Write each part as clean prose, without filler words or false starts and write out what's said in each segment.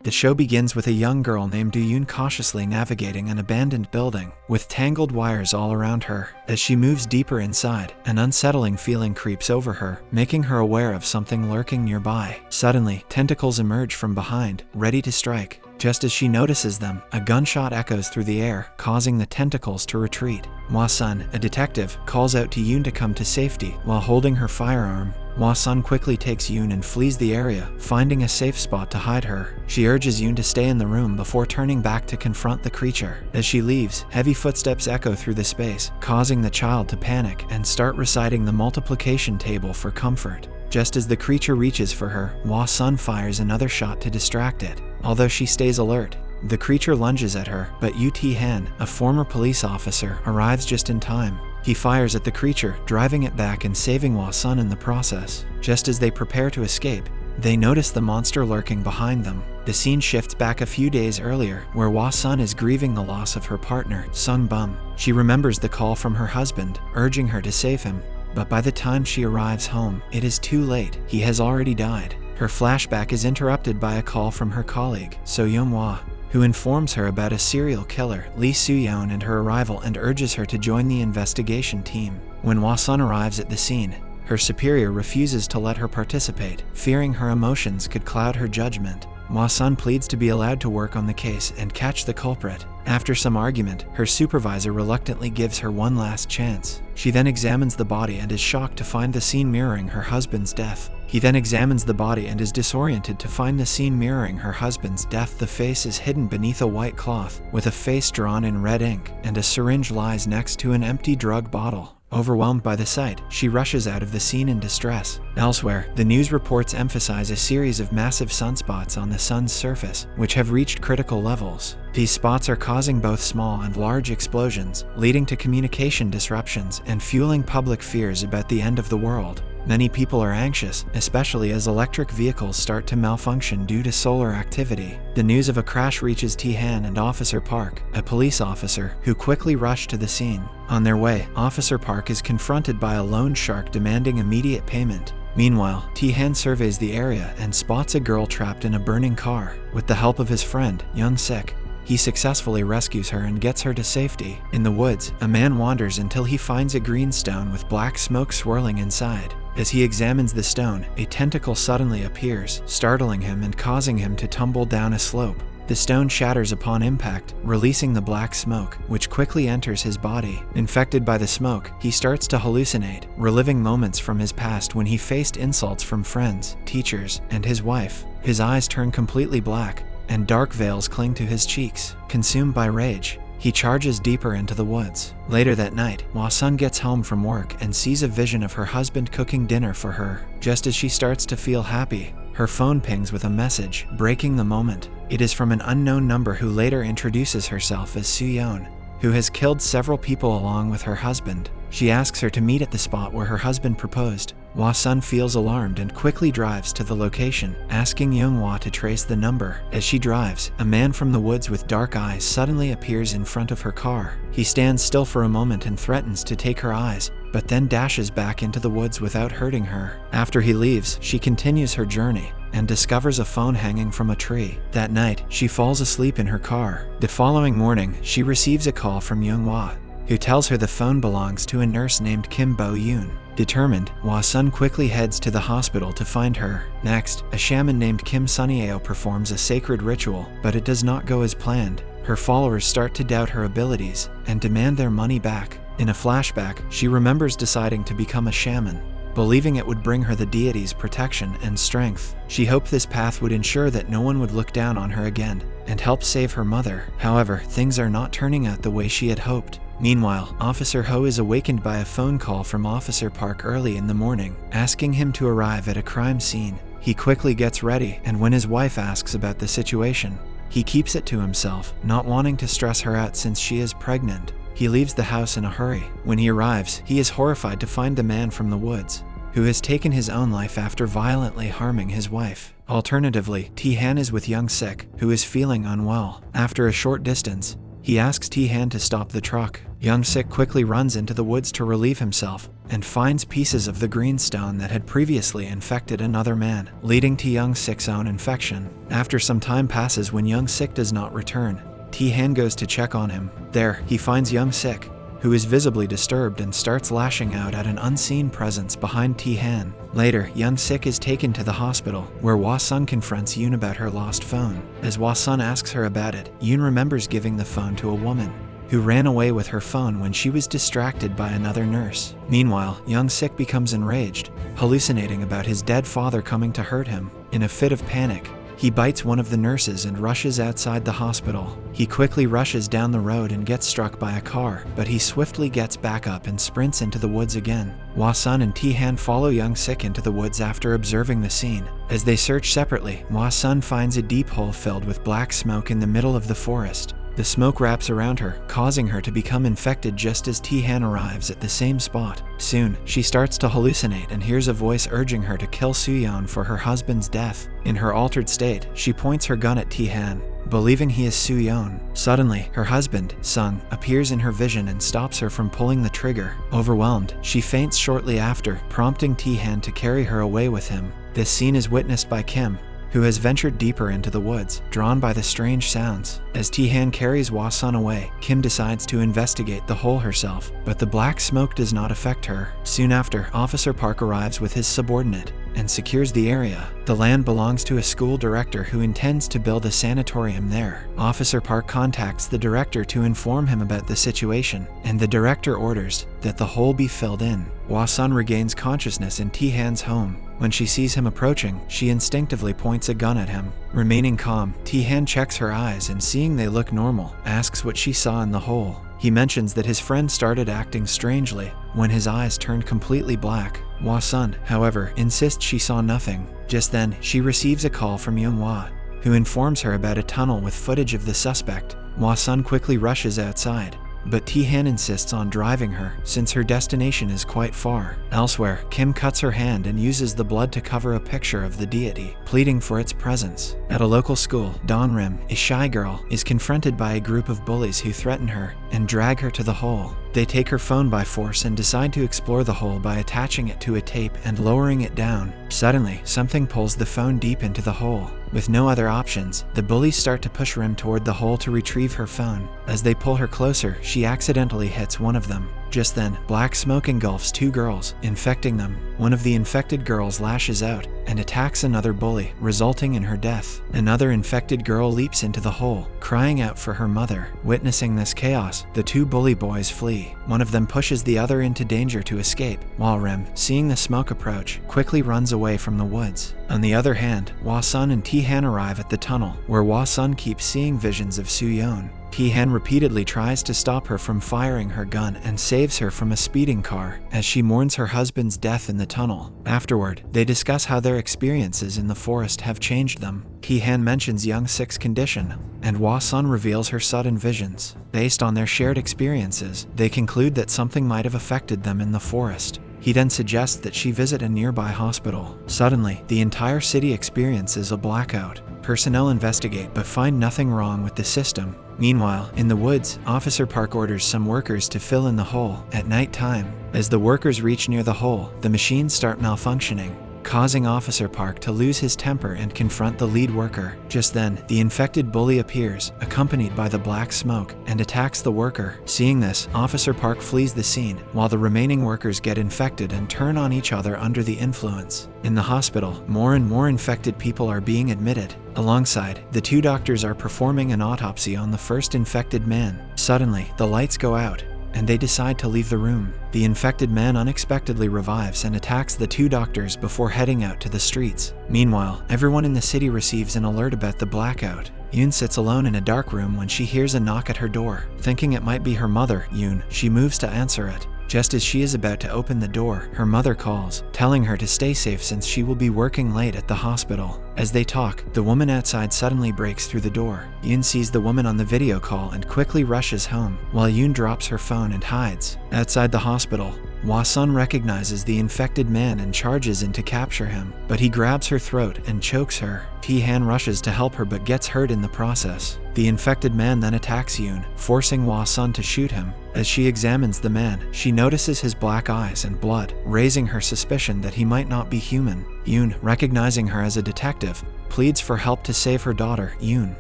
The show begins with a young girl named Yoon cautiously navigating an abandoned building, with tangled wires all around her. As she moves deeper inside, an unsettling feeling creeps over her, making her aware of something lurking nearby. Suddenly, tentacles emerge from behind, ready to strike. Just as she notices them, a gunshot echoes through the air, causing the tentacles to retreat. Wasan, a detective, calls out to Yoon to come to safety while holding her firearm. Wasan quickly takes Yoon and flees the area, finding a safe spot to hide her. She urges Yoon to stay in the room before turning back to confront the creature. As she leaves, heavy footsteps echo through the space, causing the child to panic and start reciting the multiplication table for comfort. Just as the creature reaches for her, Wasan fires another shot to distract it. Although she stays alert, the creature lunges at her, but Han, a former police officer, arrives just in time. He fires at the creature, driving it back and saving Wasan in the process. Just as they prepare to escape, they notice the monster lurking behind them. The scene shifts back a few days earlier, where Wasan is grieving the loss of her partner, Sun Bum. She remembers the call from her husband, urging her to save him. But by the time she arrives home, it is too late. He has already died. Her flashback is interrupted by a call from her colleague, So Yeon-hwa, who informs her about a serial killer, Lee Soo-yeon, and her arrival and urges her to join the investigation team. When Wasan arrives at the scene, her superior refuses to let her participate, fearing her emotions could cloud her judgment. Wasan pleads to be allowed to work on the case and catch the culprit. After some argument, her supervisor reluctantly gives her one last chance. She then examines the body and is shocked to find the scene mirroring her husband's death. He then examines the body and is disoriented to find the scene mirroring her husband's death. The face is hidden beneath a white cloth, with a face drawn in red ink, and a syringe lies next to an empty drug bottle. Overwhelmed by the sight, she rushes out of the scene in distress. Elsewhere, the news reports emphasize a series of massive sunspots on the sun's surface, which have reached critical levels. These spots are causing both small and large explosions, leading to communication disruptions and fueling public fears about the end of the world. Many people are anxious, especially as electric vehicles start to malfunction due to solar activity. The news of a crash reaches Han and Officer Park, a police officer, who quickly rush to the scene. On their way, Officer Park is confronted by a loan shark demanding immediate payment. Meanwhile, Han surveys the area and spots a girl trapped in a burning car. With the help of his friend, Yoon-sik, he successfully rescues her and gets her to safety. In the woods, a man wanders until he finds a green stone with black smoke swirling inside. As he examines the stone, a tentacle suddenly appears, startling him and causing him to tumble down a slope. The stone shatters upon impact, releasing the black smoke, which quickly enters his body. Infected by the smoke, he starts to hallucinate, reliving moments from his past when he faced insults from friends, teachers, and his wife. His eyes turn completely black, and dark veils cling to his cheeks. Consumed by rage, he charges deeper into the woods. Later that night, Wasan gets home from work and sees a vision of her husband cooking dinner for her. Just as she starts to feel happy, her phone pings with a message, breaking the moment. It is from an unknown number who later introduces herself as Soo-yeon, who has killed several people along with her husband. She asks her to meet at the spot where her husband proposed. Wasan feels alarmed and quickly drives to the location, asking Yeon-hwa to trace the number. As she drives, a man from the woods with dark eyes suddenly appears in front of her car. He stands still for a moment and threatens to take her eyes, but then dashes back into the woods without hurting her. After he leaves, she continues her journey and discovers a phone hanging from a tree. That night, she falls asleep in her car. The following morning, she receives a call from Yeon-hwa, who tells her the phone belongs to a nurse named Kim Bo-yoon. Determined, Wasan quickly heads to the hospital to find her. Next, a shaman named Kim Sunnyeo performs a sacred ritual, but it does not go as planned. Her followers start to doubt her abilities and demand their money back. In a flashback, she remembers deciding to become a shaman, believing it would bring her the deity's protection and strength. She hoped this path would ensure that no one would look down on her again and help save her mother. However, things are not turning out the way she had hoped. Meanwhile, Officer Ho is awakened by a phone call from Officer Park early in the morning, asking him to arrive at a crime scene. He quickly gets ready, and when his wife asks about the situation, he keeps it to himself, not wanting to stress her out since she is pregnant. He leaves the house in a hurry. When he arrives, he is horrified to find the man from the woods, who has taken his own life after violently harming his wife. Alternatively, Han is with Yoon-sik, who is feeling unwell. After a short distance, he asks Han to stop the truck. Yoon-sik quickly runs into the woods to relieve himself, and finds pieces of the green stone that had previously infected another man, leading to Young Sik's own infection. After some time passes when Young Sik does not return, Tae-han goes to check on him. There, he finds Young Sik, who is visibly disturbed and starts lashing out at an unseen presence behind Tae-han. Later, Young Sik is taken to the hospital, where Wasan confronts Yoon about her lost phone. As Wasan asks her about it, Yoon remembers giving the phone to a woman who ran away with her phone when she was distracted by another nurse. Meanwhile, Young Sik becomes enraged, hallucinating about his dead father coming to hurt him. In a fit of panic, he bites one of the nurses and rushes outside the hospital. He quickly rushes down the road and gets struck by a car, but he swiftly gets back up and sprints into the woods again. Wasan and Tae-han follow Young Sik into the woods after observing the scene. As they search separately, Wasan finds a deep hole filled with black smoke in the middle of the forest. The smoke wraps around her, causing her to become infected just as Tae-han arrives at the same spot. Soon, she starts to hallucinate and hears a voice urging her to kill Soo-yeon for her husband's death. In her altered state, she points her gun at Tae-han, believing he is Soo-yeon. Suddenly, her husband, Sung, appears in her vision and stops her from pulling the trigger. Overwhelmed, she faints shortly after, prompting Tae-han to carry her away with him. This scene is witnessed by Kim, who has ventured deeper into the woods, drawn by the strange sounds. As Tae-han carries Wasan away, Kim decides to investigate the hole herself, but the black smoke does not affect her. Soon after, Officer Park arrives with his subordinate and secures the area. The land belongs to a school director who intends to build a sanatorium there. Officer Park contacts the director to inform him about the situation, and the director orders that the hole be filled in. Wasan regains consciousness in Tae-han's home. When she sees him approaching, she instinctively points a gun at him. Remaining calm, Tae-han checks her eyes and seeing they look normal, asks what she saw in the hole. He mentions that his friend started acting strangely when his eyes turned completely black. Wasan, however, insists she saw nothing. Just then, she receives a call from Young-hwa, who informs her about a tunnel with footage of the suspect. Wasan quickly rushes outside, but Tae-han insists on driving her since her destination is quite far. Elsewhere, Kim cuts her hand and uses the blood to cover a picture of the deity, pleading for its presence. At a local school, Dong-rim, a shy girl, is confronted by a group of bullies who threaten her and drag her to the hole. They take her phone by force and decide to explore the hole by attaching it to a tape and lowering it down. Suddenly, something pulls the phone deep into the hole. With no other options, the bullies start to push Rim toward the hole to retrieve her phone. As they pull her closer, she accidentally hits one of them. Just then, black smoke engulfs two girls, infecting them. One of the infected girls lashes out and attacks another bully, resulting in her death. Another infected girl leaps into the hole, crying out for her mother. Witnessing this chaos, the two bully boys flee. One of them pushes the other into danger to escape, while Rem, seeing the smoke approach, quickly runs away from the woods. On the other hand, Wasan and Tae-han arrive at the tunnel, where Wasan keeps seeing visions of Soo-yeon. Tae-han repeatedly tries to stop her from firing her gun and saves her from a speeding car as she mourns her husband's death in the tunnel. Afterward, they discuss how their experiences in the forest have changed them. Tae-han mentions Young Sik's condition, and Wasan reveals her sudden visions. Based on their shared experiences, they conclude that something might have affected them in the forest. He then suggests that she visit a nearby hospital. Suddenly, the entire city experiences a blackout. Personnel investigate but find nothing wrong with the system. Meanwhile, in the woods, Officer Park orders some workers to fill in the hole at night time. As the workers reach near the hole, the machines start malfunctioning, causing Officer Park to lose his temper and confront the lead worker. Just then, the infected bully appears, accompanied by the black smoke, and attacks the worker. Seeing this, Officer Park flees the scene, while the remaining workers get infected and turn on each other under the influence. In the hospital, more and more infected people are being admitted. Alongside, the two doctors are performing an autopsy on the first infected man. Suddenly, the lights go out, and they decide to leave the room. The infected man unexpectedly revives and attacks the two doctors before heading out to the streets. Meanwhile, everyone in the city receives an alert about the blackout. Yoon sits alone in a dark room when she hears a knock at her door. Thinking it might be her mother, Yoon, she moves to answer it. Just as she is about to open the door, her mother calls, telling her to stay safe since she will be working late at the hospital. As they talk, the woman outside suddenly breaks through the door. Yoon sees the woman on the video call and quickly rushes home, while Yoon drops her phone and hides. Outside the hospital, Wasan recognizes the infected man and charges in to capture him, but he grabs her throat and chokes her. Tae-han rushes to help her but gets hurt in the process. The infected man then attacks Yoon, forcing Wasan to shoot him. As she examines the man, she notices his black eyes and blood, raising her suspicion that he might not be human. Yoon, recognizing her as a detective, pleads for help to save her daughter, Yoon.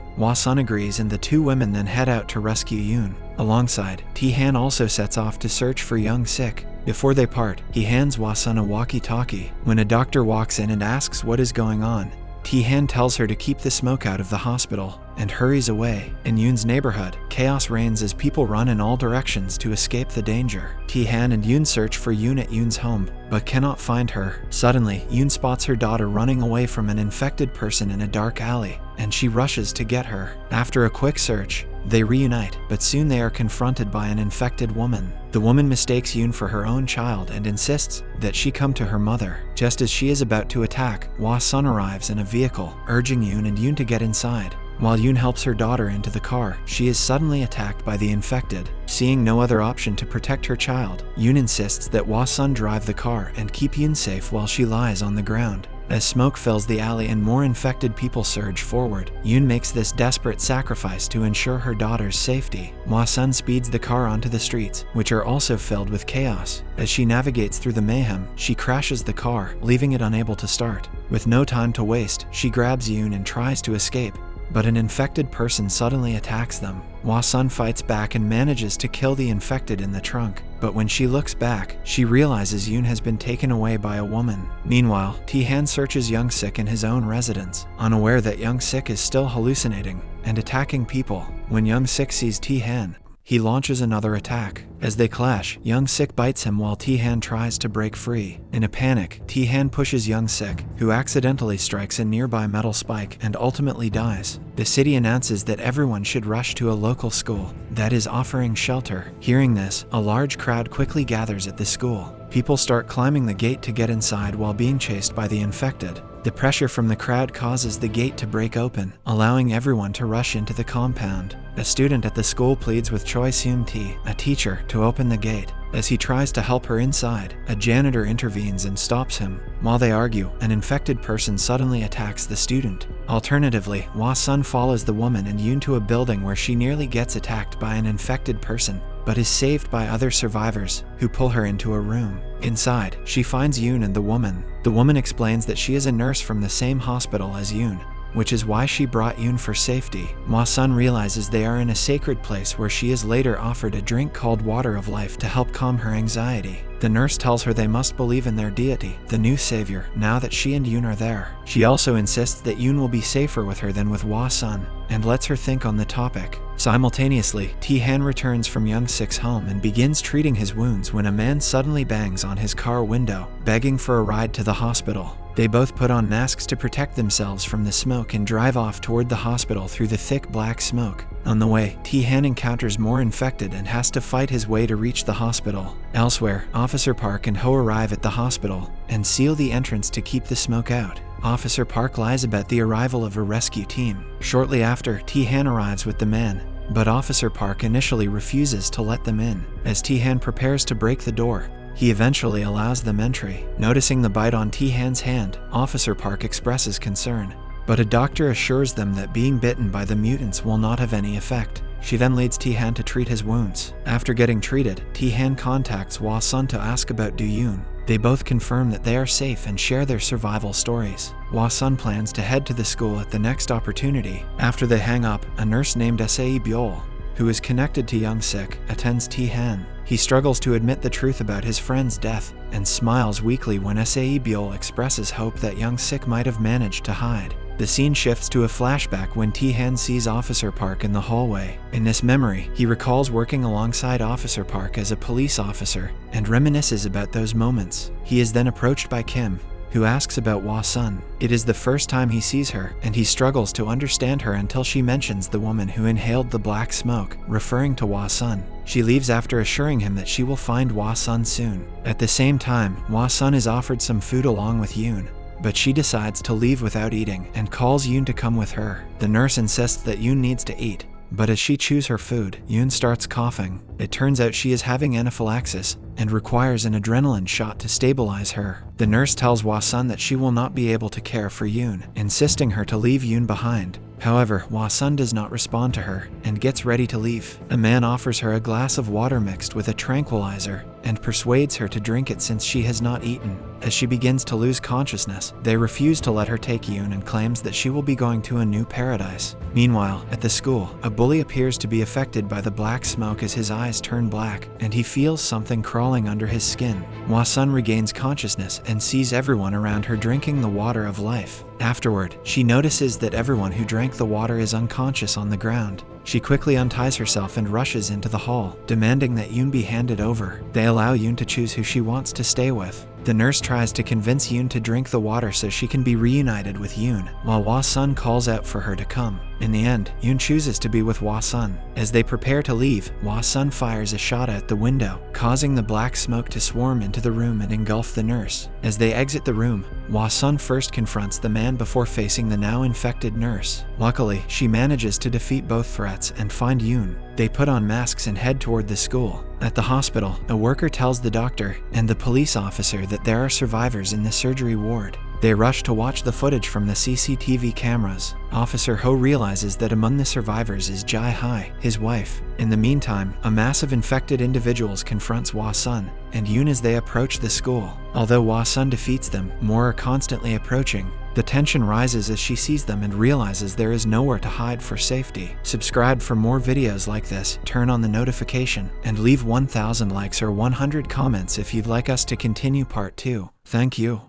Wasan agrees and the two women then head out to rescue Yoon. Alongside, Tae-han also sets off to search for Young Sik. Before they part, he hands Wasan a walkie-talkie. When a doctor walks in and asks what is going on, Tae-han tells her to keep the smoke out of the hospital and hurries away. In Yoon's neighborhood, chaos reigns as people run in all directions to escape the danger. Tae-han and Yoon search for Yoon at Yoon's home, but cannot find her. Suddenly, Yoon spots her daughter running away from an infected person in a dark alley, and she rushes to get her. After a quick search, they reunite, but soon they are confronted by an infected woman. The woman mistakes Yoon for her own child and insists that she come to her mother. Just as she is about to attack, Wasan arrives in a vehicle, urging Yoon and Yoon to get inside. While Yoon helps her daughter into the car, she is suddenly attacked by the infected. Seeing no other option to protect her child, Yoon insists that Wasan drive the car and keep Yoon safe while she lies on the ground. As smoke fills the alley and more infected people surge forward, Yoon makes this desperate sacrifice to ensure her daughter's safety. Wasan speeds the car onto the streets, which are also filled with chaos. As she navigates through the mayhem, she crashes the car, leaving it unable to start. With no time to waste, she grabs Yoon and tries to escape, but an infected person suddenly attacks them. Wasan fights back and manages to kill the infected in the trunk, but when she looks back, she realizes Yoon has been taken away by a woman. Meanwhile, Tae-han searches Young Sik in his own residence, unaware that Young Sik is still hallucinating and attacking people. When Young Sik sees Tae-han, he launches another attack. As they clash, Young Sik bites him while Tae-han tries to break free. In a panic, Tae-han pushes Young Sik, who accidentally strikes a nearby metal spike and ultimately dies. The city announces that everyone should rush to a local school that is offering shelter. Hearing this, a large crowd quickly gathers at the school. People start climbing the gate to get inside while being chased by the infected. The pressure from the crowd causes the gate to break open, allowing everyone to rush into the compound. A student at the school pleads with Choi Seung-ti, a teacher, to open the gate. As he tries to help her inside, a janitor intervenes and stops him. While they argue, an infected person suddenly attacks the student. Alternatively, Wasan follows the woman and Yoon to a building where she nearly gets attacked by an infected person, but is saved by other survivors, who pull her into a room. Inside, she finds Yoon and the woman. The woman explains that she is a nurse from the same hospital as Yoon, which is why she brought Yoon for safety. Wasan realizes they are in a sacred place where she is later offered a drink called Water of Life to help calm her anxiety. The nurse tells her they must believe in their deity, the new savior, now that she and Yoon are there. She also insists that Yoon will be safer with her than with Wasan, and lets her think on the topic. Simultaneously, Tae-han returns from Young Sik's home and begins treating his wounds when a man suddenly bangs on his car window, begging for a ride to the hospital. They both put on masks to protect themselves from the smoke and drive off toward the hospital through the thick black smoke. On the way, Tae-han encounters more infected and has to fight his way to reach the hospital. Elsewhere, Officer Park and Ho arrive at the hospital and seal the entrance to keep the smoke out. Officer Park lies about the arrival of a rescue team. Shortly after, Tae-han arrives with the man, but Officer Park initially refuses to let them in. As Tae-han prepares to break the door, he eventually allows them entry. Noticing the bite on Tae-han's hand, Officer Park expresses concern, but a doctor assures them that being bitten by the mutants will not have any effect. She then leads Tae-han to treat his wounds. After getting treated, Tae-han contacts Wasan to ask about Do-yoon. They both confirm that they are safe and share their survival stories. Wasan plans to head to the school at the next opportunity. After they hang up, a nurse named Sae Byul, who is connected to Young Sik, attends Tae-han. He struggles to admit the truth about his friend's death and smiles weakly when Sae Byul expresses hope that Young Sik might have managed to hide. The scene shifts to a flashback when Tae-han sees Officer Park in the hallway. In this memory, he recalls working alongside Officer Park as a police officer and reminisces about those moments. He is then approached by Kim, who asks about Wasan. It is the first time he sees her, and he struggles to understand her until she mentions the woman who inhaled the black smoke, referring to Wasan. She leaves after assuring him that she will find Wasan soon. At the same time, Wasan is offered some food along with Yoon, but she decides to leave without eating and calls Yoon to come with her. The nurse insists that Yoon needs to eat, but as she chews her food, Yoon starts coughing. It turns out she is having anaphylaxis, and requires an adrenaline shot to stabilize her. The nurse tells Wasan that she will not be able to care for Yoon, insisting her to leave Yoon behind. However, Wasan does not respond to her and gets ready to leave. A man offers her a glass of water mixed with a tranquilizer and persuades her to drink it since she has not eaten. As she begins to lose consciousness, they refuse to let her take Yoon and claims that she will be going to a new paradise. Meanwhile, at the school, a bully appears to be affected by the black smoke as his eyes turn black and he feels something crawling under his skin. Wasan regains consciousness and sees everyone around her drinking the water of life. Afterward, she notices that everyone who drank the water is unconscious on the ground. She quickly unties herself and rushes into the hall, demanding that Yoon be handed over. They allow Yoon to choose who she wants to stay with. The nurse tries to convince Yoon to drink the water so she can be reunited with Yoon, while Wasan calls out for her to come. In the end, Yoon chooses to be with Wasan. As they prepare to leave, Wasan fires a shot out the window, causing the black smoke to swarm into the room and engulf the nurse. As they exit the room, Wasan first confronts the man before facing the now infected nurse. Luckily, she manages to defeat both threats and find Yoon. They put on masks and head toward the school. At the hospital, a worker tells the doctor and the police officer that there are survivors in the surgery ward. They rush to watch the footage from the CCTV cameras. Officer Ho realizes that among the survivors is Jai Hai, his wife. In the meantime, a mass of infected individuals confronts Wasan and Yoon as they approach the school. Although Wasan defeats them, more are constantly approaching. The tension rises as she sees them and realizes there is nowhere to hide for safety. Subscribe for more videos like this, turn on the notification, and leave 1,000 likes or 100 comments if you'd like us to continue part 2. Thank you.